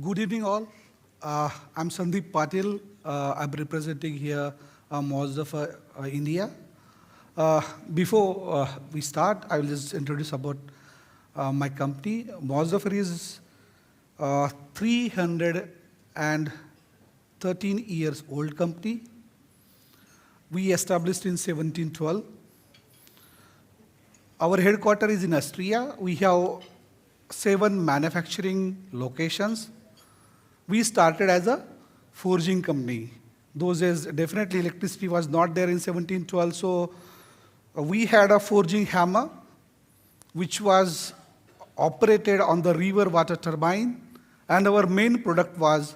Good evening, all. I'm Sandeep Patil. I'm representing here Mozdaf, India. Before we start, I will just introduce about my company. Mozdaf is 313 years old company. We established in 1712. Our headquarters is in Austria. We have 7 manufacturing locations. We started as a forging company. Those days, definitely electricity was not there in 1712, so we had a forging hammer, which was operated on the river water turbine, and our main product was,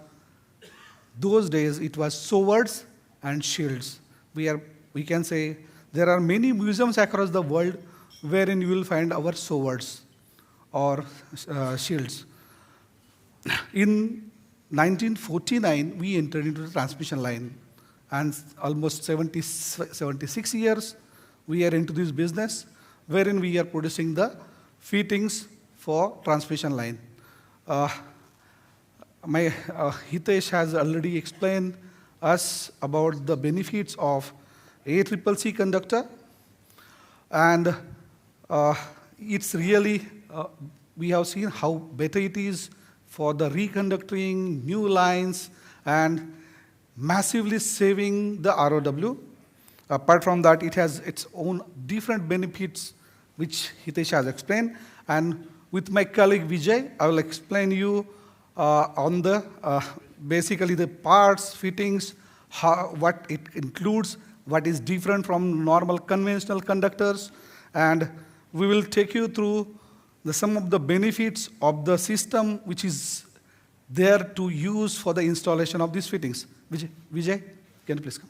those days, it was swords and shields. We can say there are many museums across the world wherein you will find our swords or shields. In 1949, we entered into the transmission line, and almost 76 years we are into this business, wherein we are producing the fittings for transmission line. Hitesh has already explained us about the benefits of ACCC conductor, and it's really, we have seen how better it is for the reconducting, new lines, and massively saving the ROW. Apart from that, it has its own different benefits, which Hitesh has explained. And with my colleague Vijay, I will explain you on the basically the parts, fittings, what it includes, what is different from normal conventional conductors, and we will take you through some of the benefits of the system which is there to use for the installation of these fittings. Vijay, can you please come?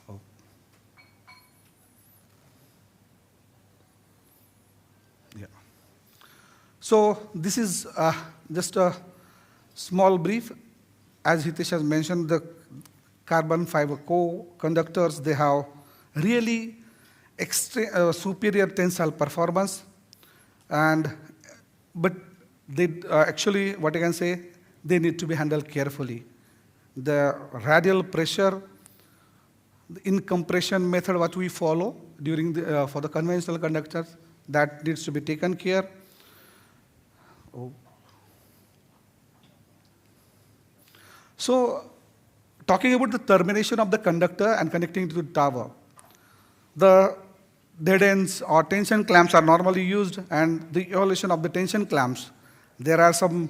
Oh. Yeah. So this is just a small brief. As Hitesh has mentioned, the carbon fiber conductors, they have really superior tensile performance, but they actually, what I can say, they need to be handled carefully. The radial pressure in compression method, what we follow during for the conventional conductors, that needs to be taken care. Oh. So, talking about the termination of the conductor and connecting to the tower, the dead ends or tension clamps are normally used, and the evolution of the tension clamps, there are some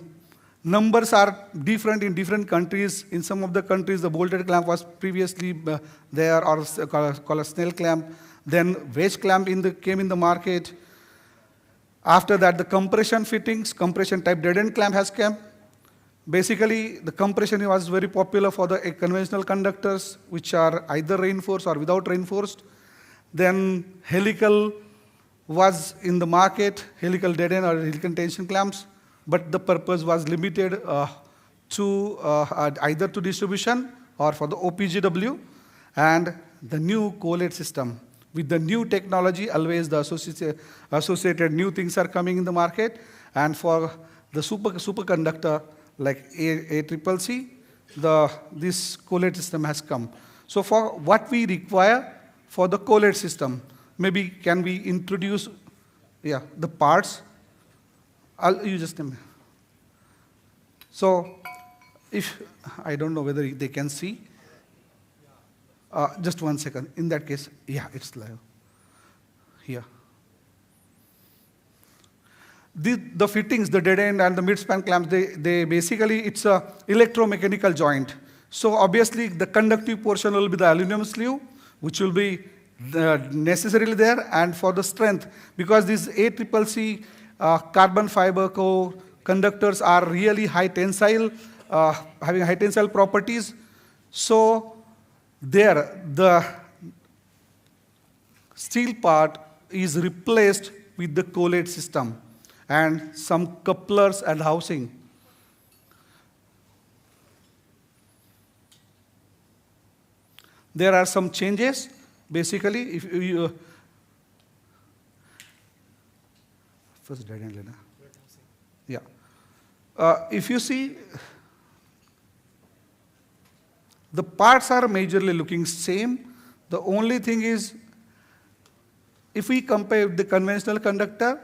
numbers are different in different countries. In some of the countries, the bolted clamp was previously there, or called a snail clamp. Then wedge clamp came in the market. After that, the compression fittings, compression type dead end clamp has come. Basically, the compression was very popular for the conventional conductors, which are either reinforced or without reinforced. Then helical was in the market, helical dead end or helical tension clamps, but the purpose was limited to either to distribution or for the OPGW. And the new collet system. With the new technology, always the associated new things are coming in the market. And for the superconductor, like ACCC, this collet system has come. So for what we require for the collet system, maybe can we introduce the parts? You just tell me. So if, I don't know whether they can see. Just 1 second. In that case, it's live. Here. The fittings, the dead end and the mid-span clamps, they basically, it's a electromechanical joint. So obviously, the conductive portion will be the aluminum sleeve, which will be necessarily there, and for the strength, because these ACCC carbon fiber conductors are really high tensile, having high tensile properties. So there, the steel part is replaced with the collet system and some couplers and housing. There are some changes Basically, if you first dead end, Lena. Yeah. If you see, the parts are majorly looking same. The only thing is, if we compare the conventional conductor,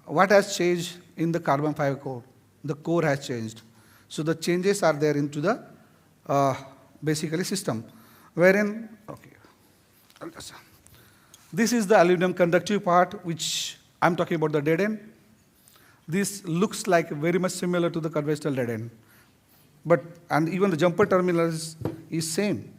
what has changed in the carbon fiber core? The core has changed. So the changes are there into the basically system, wherein, okay, this is the aluminum conductive part, which I'm talking about the dead end. This looks like very much similar to the conventional dead end. But, and even the jumper terminal is same.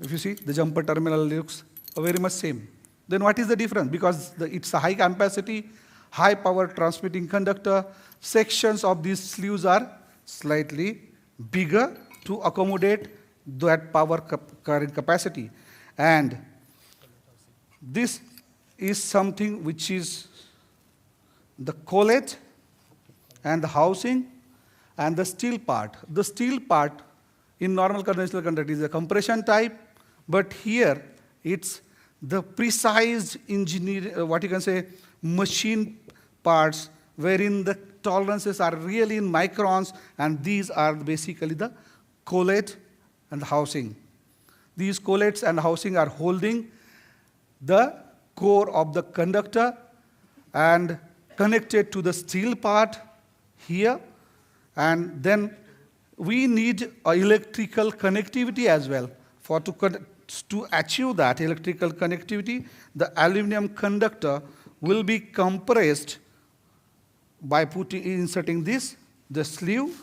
If you see, the jumper terminal looks very much same. Then what is the difference? Because it's a high capacity, high power transmitting conductor, sections of these sleeves are slightly bigger to accommodate that power current capacity. And this is something which is the collet and the housing and the steel part. The steel part in normal conventional conductor is a compression type, but here it's the precise engineer, what you can say, machine parts, wherein the tolerances are really in microns, and these are basically the collet and the housing. These collets and housing are holding the core of the conductor and connected to the steel part here, and then we need electrical connectivity as well. To achieve that electrical connectivity, the aluminum conductor will be compressed by inserting the sleeve,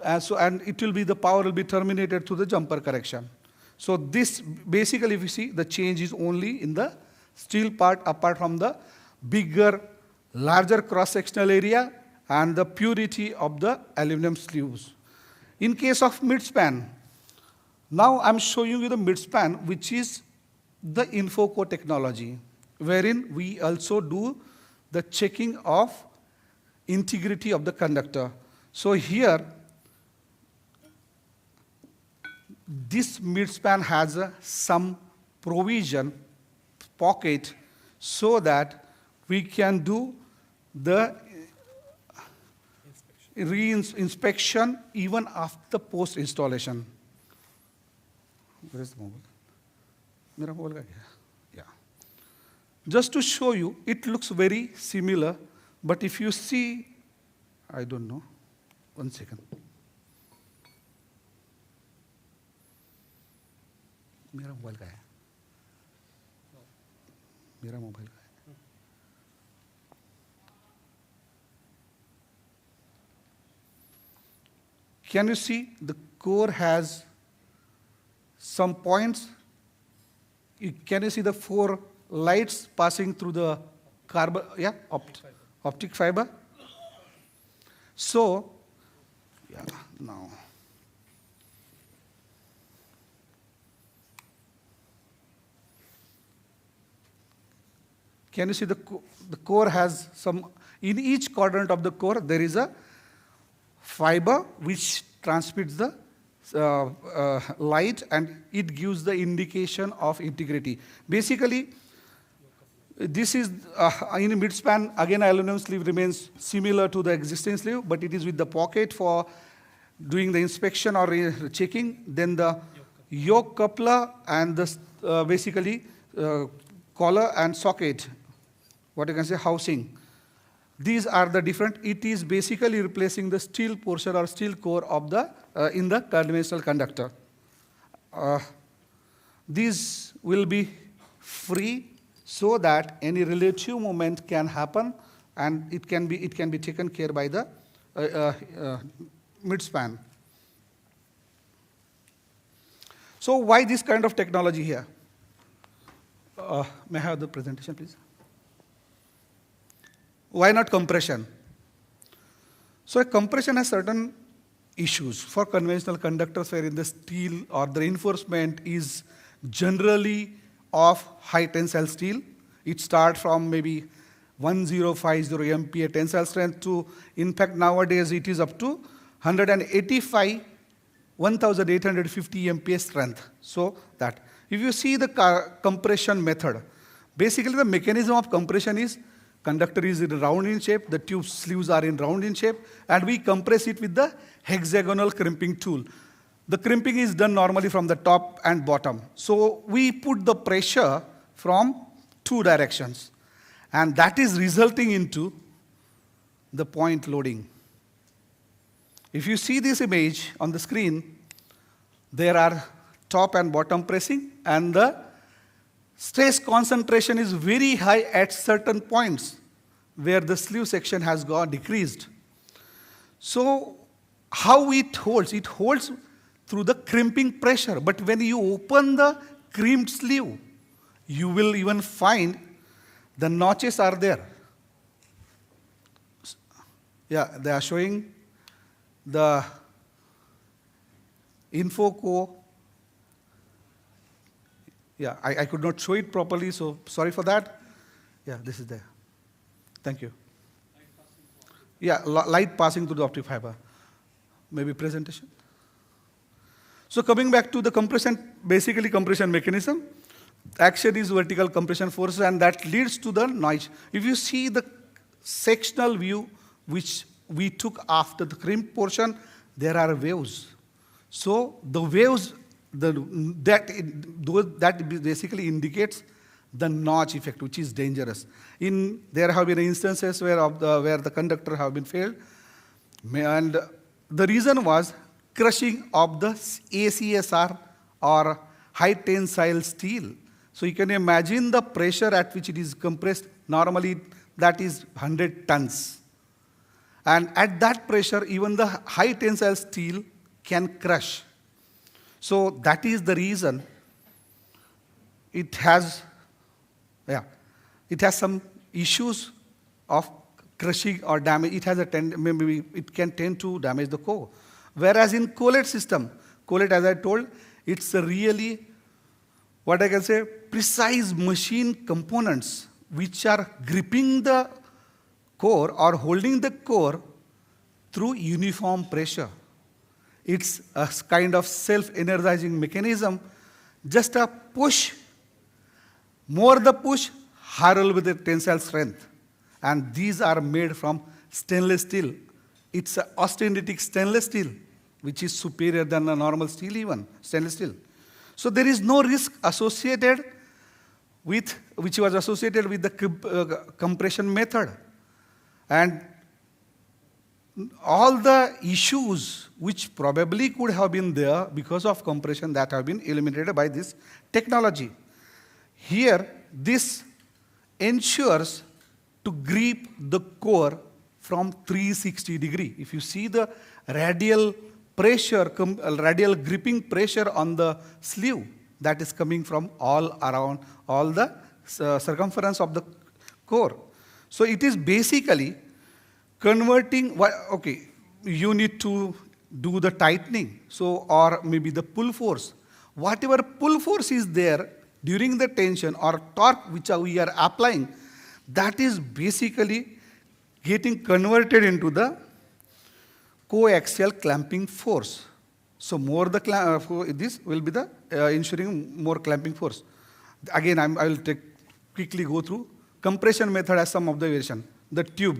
and it will be, the power will be terminated through the jumper correction. So this, basically, if you see, the change is only in the steel part, apart from the bigger, larger cross-sectional area and the purity of the aluminum sleeves. In case of midspan, now I'm showing you the midspan, which is the InfoCo technology, wherein we also do the checking of integrity of the conductor. So here, this midspan has some provision pocket so that we can do the re-inspection even after post-installation. Where is the mobile? Mera mobile ka kya? Yeah. Just to show you, it looks very similar, but if you see, I don't know, 1 second. मेरा mobile का है मेरा mobile का है Can you see the core has some points? Can you see the 4 lights passing through the carbon, yeah, optic fiber? So, yeah, now. Can you see the core has some, in each quadrant of the core, there is a fiber which transmits the light, and it gives the indication of integrity. Basically, this is, in midspan, again, aluminum sleeve remains similar to the existing sleeve, but it is with the pocket for doing the inspection or checking. Then the yoke coupler and the basically collar and socket, what you can say, housing. These are the different, it is basically replacing the steel portion or steel core of the, in the conventional conductor. These will be free so that any relative movement can happen, and it can be taken care by the midspan. So why this kind of technology here? May I have the presentation, please? Why not compression? So a compression has certain issues. For conventional conductors, wherein the steel or the reinforcement is generally of high tensile steel. It starts from maybe 1050 MPa tensile strength to, in fact, nowadays it is up to 185, 1850 MPa strength. So that If you see the compression method, basically the mechanism of compression is conductor is in round in shape, the tube sleeves are in round in shape, and we compress it with the hexagonal crimping tool. The crimping is done normally from the top and bottom. So we put the pressure from two directions, and that is resulting into the point loading. If you see this image on the screen, there are top and bottom pressing, and the stress concentration is very high at certain points where the sleeve section has got decreased. So how it holds? It holds through the crimping pressure. But when you open the crimped sleeve, you will even find the notches are there. Yeah, they are showing the Infoco. Yeah, I could not show it properly, so sorry for that. Yeah, this is there. Thank you. Yeah, light passing through the optic fiber. Maybe presentation. So coming back to the compression, basically compression mechanism, action is vertical compression force, and that leads to the noise. If you see the sectional view which we took after the crimp portion, there are waves. So the waves, that basically indicates the notch effect, which is dangerous. There have been instances where the conductor have been failed, and the reason was crushing of the ACSR or high tensile steel. So you can imagine the pressure at which it is compressed. Normally that is 100 tons. And at that pressure, even the high tensile steel can crush. So that is the reason it has some issues of crushing or damage. It has maybe it can tend to damage the core. Whereas in collet system, collet, as I told, it's a really, what I can say, precise machine components which are gripping the core or holding the core through uniform pressure. It's a kind of self-energizing mechanism. Just a push, more the push, higher with the tensile strength. And these are made from stainless steel. It's an austenitic stainless steel, which is superior than a normal steel even, stainless steel. So there is no risk associated with, which was associated with the compression method. And all the issues which probably could have been there because of compression that have been eliminated by this technology. Here, this ensures to grip the core from 360 degree. If you see the radial pressure, radial gripping pressure on the sleeve, that is coming from all around, all the circumference of the core. So it is basically converting, okay, you need to do the tightening, so, or maybe the pull force. Whatever pull force is there during the tension or torque which we are applying, that is basically getting converted into the coaxial clamping force. So more the this will be the ensuring more clamping force. Again, I will quickly go through. Compression method has some observation. The tube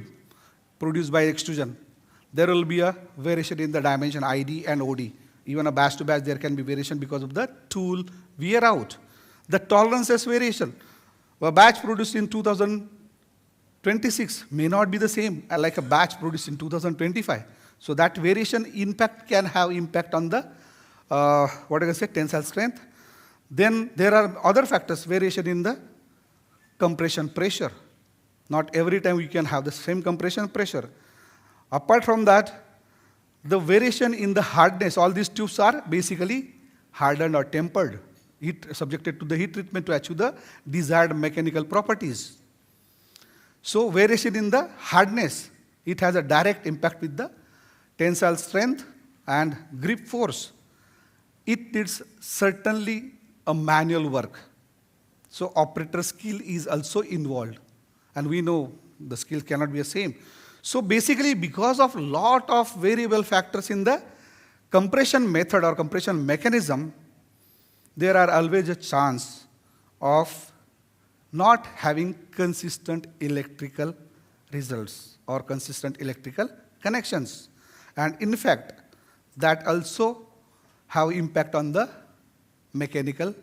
produced by extrusion, there will be a variation in the dimension ID and OD. Even a batch to batch, there can be variation because of the tool wear out. The tolerances variation. A batch produced in 2026 may not be the same like a batch produced in 2025. So that variation impact can have impact on the, what I can say, tensile strength. Then there are other factors, variation in the compression pressure. Not every time we can have the same compression pressure. Apart from that, the variation in the hardness, all these tubes are basically hardened or tempered, subjected to the heat treatment to achieve the desired mechanical properties. So variation in the hardness, it has a direct impact with the tensile strength and grip force. It needs certainly a manual work. So operator skill is also involved. And we know the skill cannot be the same. So basically, because of lot of variable factors in the compression method or compression mechanism, there are always a chance of not having consistent electrical results or consistent electrical connections. And in fact, that also have impact on the mechanical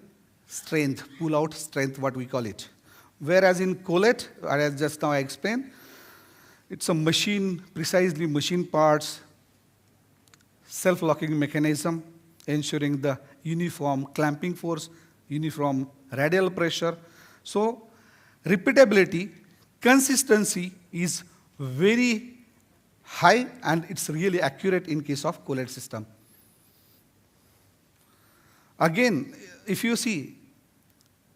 strength, pull-out strength, what we call it. Whereas in collet, as just now I explained, it's a machine, precisely machine parts, self-locking mechanism, ensuring the uniform clamping force, uniform radial pressure. So repeatability, consistency is very high, and it's really accurate in case of collet system. Again, if you see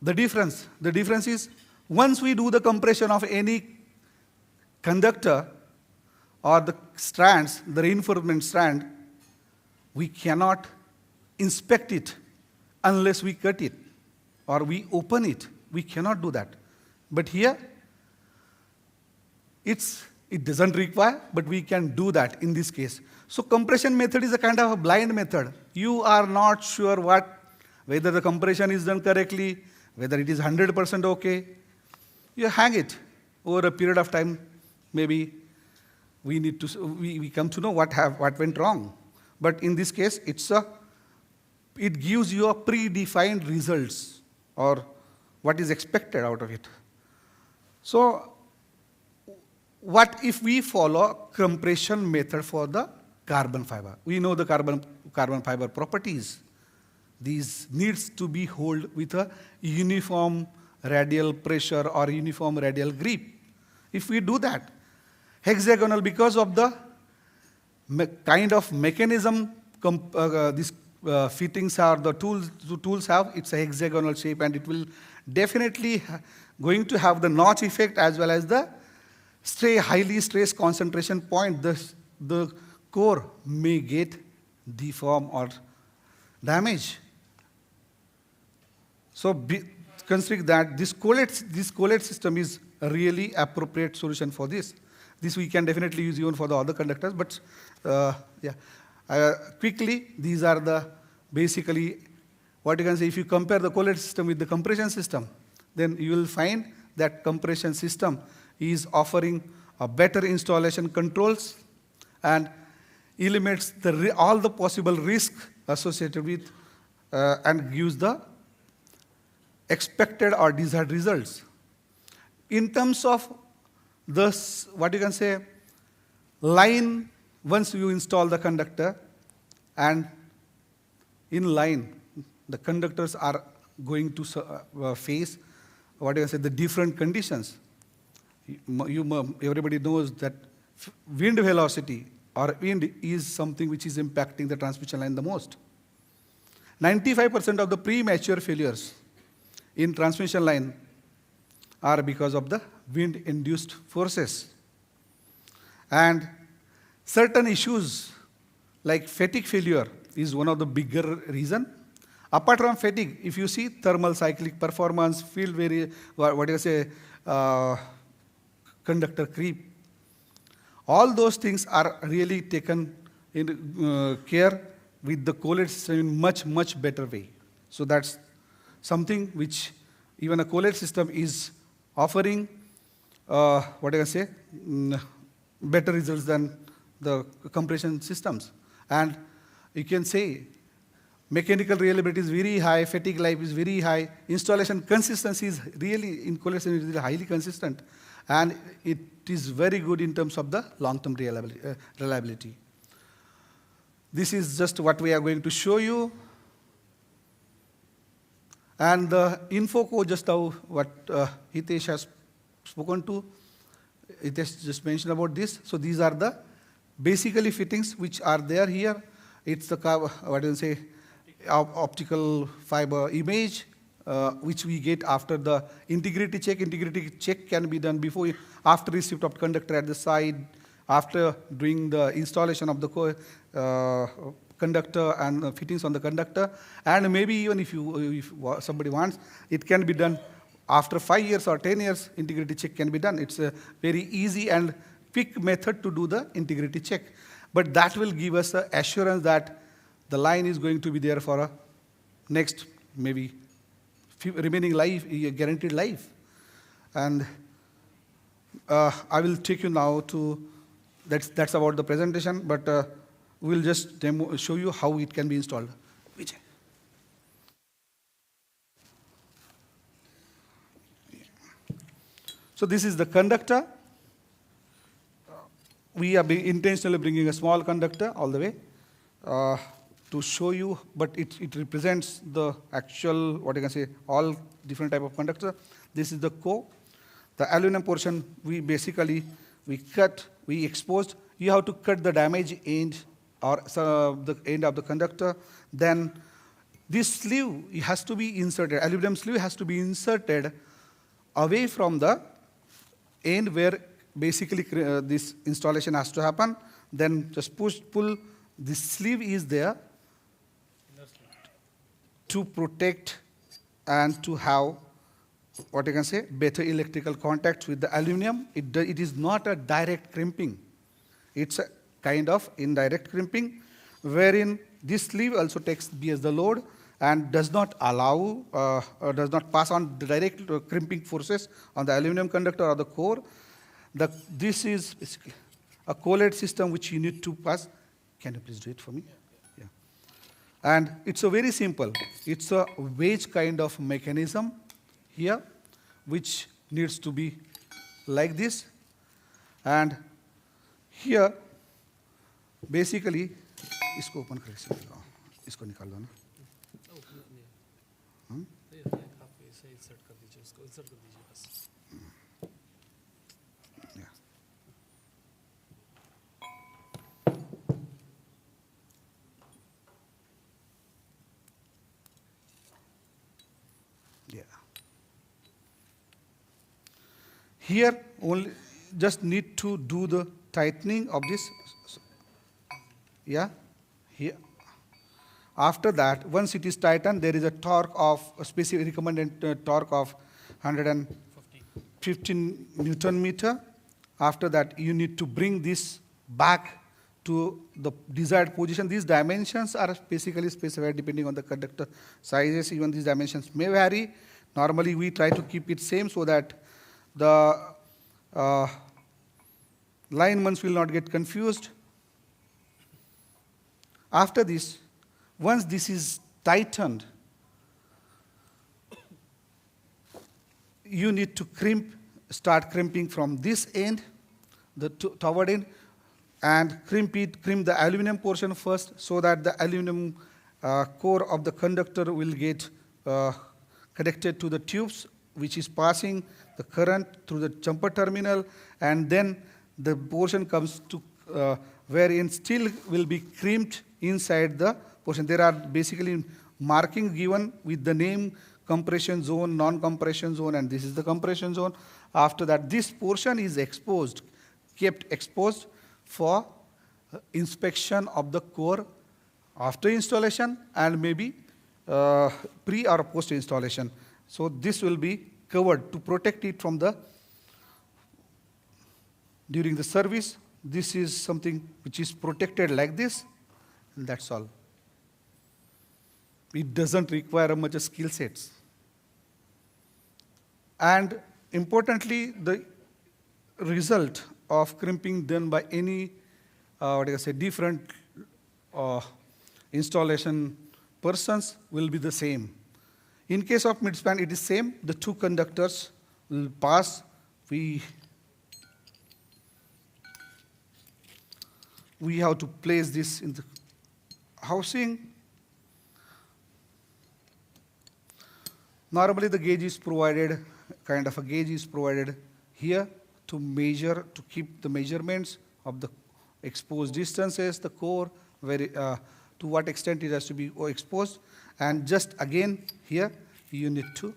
the difference is once we do the compression of any conductor or the strands, the reinforcement strand, we cannot inspect it unless we cut it or we open it. We cannot do that. But here, it doesn't require, but we can do that in this case. So compression method is a kind of a blind method. You are not sure whether the compression is done correctly, whether it is 100% okay. You hang it over a period of time. Maybe we come to know what went wrong. But in this case, it gives you a predefined results or what is expected out of it. So what if we follow compression method for the carbon fiber? We know the carbon fiber properties. These needs to be held with a uniform radial pressure or uniform radial grip. If we do that, hexagonal, because of the kind of mechanism these fittings are, the tools have, it's a hexagonal shape, and it will definitely going to have the notch effect as well as the highly stress concentration point. The core may get deformed or damaged. So considering that this collet system is a really appropriate solution for this. This we can definitely use even for the other conductors, but quickly, these are the basically what you can say. If you compare the collet system with the compression system, then you will find that compression system is offering a better installation controls and eliminates all the possible risk associated with and gives the expected or desired results. In terms of this, what you can say, line, once you install the conductor, and in line, the conductors are going to face, what you can say, the different conditions. Everybody knows that wind velocity or wind is something which is impacting the transmission line the most. 95% of the premature failures in transmission line are because of the wind-induced forces. And certain issues like fatigue failure is one of the bigger reason. Apart from fatigue, if you see thermal cyclic performance, field conductor creep, all those things are really taken in care with the collet system in much better way. So that's something which even a collet system is offering, better results than the compression systems. And you can say mechanical reliability is very high, fatigue life is very high, installation consistency is really, in collet system, is really highly consistent, and it is very good in terms of the long-term reliability. This is just what we are going to show you. And the info code, just how what Hitesh has spoken to, Hitesh just mentioned about this. So these are the basically fittings which are there here. It's the optical fiber image, which we get after the integrity check. Integrity check can be done after receipt of conductor at the side, after doing the installation of the conductor and fittings on the conductor, and maybe even if somebody wants, it can be done after 5 years or 10 years. Integrity check can be done. It's a very easy and quick method to do the integrity check, but that will give us the assurance that the line is going to be there for next maybe remaining life, guaranteed life. And I will take you now to, that's about the presentation, but we'll just show you how it can be installed. Vijay. So this is the conductor. We are intentionally bringing a small conductor all the way to show you, but it represents the actual, what you can say, all different type of conductor. This is the core. The aluminum portion, we cut, we exposed. You have to cut the damaged end or the end of the conductor. Then this sleeve has to be inserted. Aluminum sleeve has to be inserted away from the end where basically this installation has to happen. Then just pull. This sleeve is there to protect and to have, what you can say, better electrical contact with the aluminum. It is not a direct crimping. It's a kind of indirect crimping, wherein this sleeve also takes BS the load and does not allow, does not pass on the direct crimping forces on the aluminum conductor or the core. This is basically a collared system which you need to pass. Can you please do it for me? Yeah. And it's a very simple. It's a wedge kind of mechanism here, which needs to be like this. And here, basically, इसको open कर इसको निकाल दो ना. Here, only just need to do the tightening of this. Yeah, here. After that, once it is tightened, there is a torque of a specific recommended torque of 115 Newton meter. After that, you need to bring this back to the desired position. These dimensions are basically specified depending on the conductor sizes. Even these dimensions may vary. Normally, we try to keep it same so that the linemen will not get confused. After this, once this is tightened, you need to start crimping from this end, the toward end, and crimp the aluminum portion first so that the aluminum core of the conductor will get connected to the tubes, which is passing the current through the jumper terminal, and then the portion comes to wherein steel will be crimped inside the portion. There are basically marking given with the name compression zone, non-compression zone, and this is the compression zone. After that, this portion is exposed, kept exposed for inspection of the core after installation and maybe pre or post installation. So this will be covered to protect it from during the service. This is something which is protected like this, and that's all. It doesn't require much skill sets. And importantly, the result of crimping done by any, different installation persons will be the same. In case of midspan, it is same. The two conductors will pass. We have to place this in the housing. Normally, the gauge is provided, kind of a gauge is provided here to measure, to keep the measurements of the exposed distances, the core, to what extent it has to be exposed. And just again, here, you need to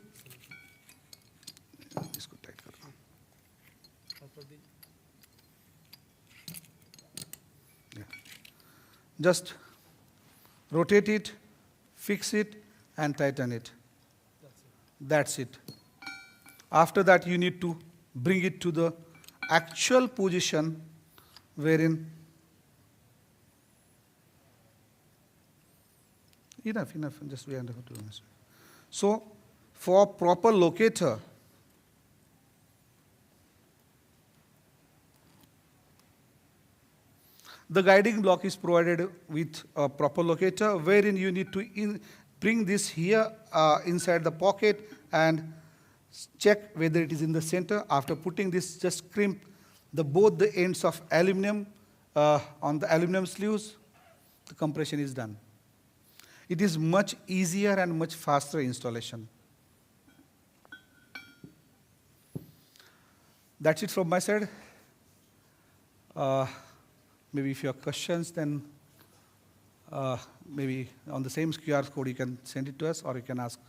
just rotate it, fix it, and tighten it. That's it. After that, you need to bring it to the actual position wherein enough, just we have to do this. So for proper locator, the guiding block is provided with a proper locator, wherein you need to bring this here inside the pocket and check whether it is in the center. After putting this, just crimp both the ends of aluminum on the aluminum sleeves. The compression is done. It is much easier and much faster installation. That's it from my side. Maybe if you have questions, then maybe on the same QR code you can send it to us, or you can ask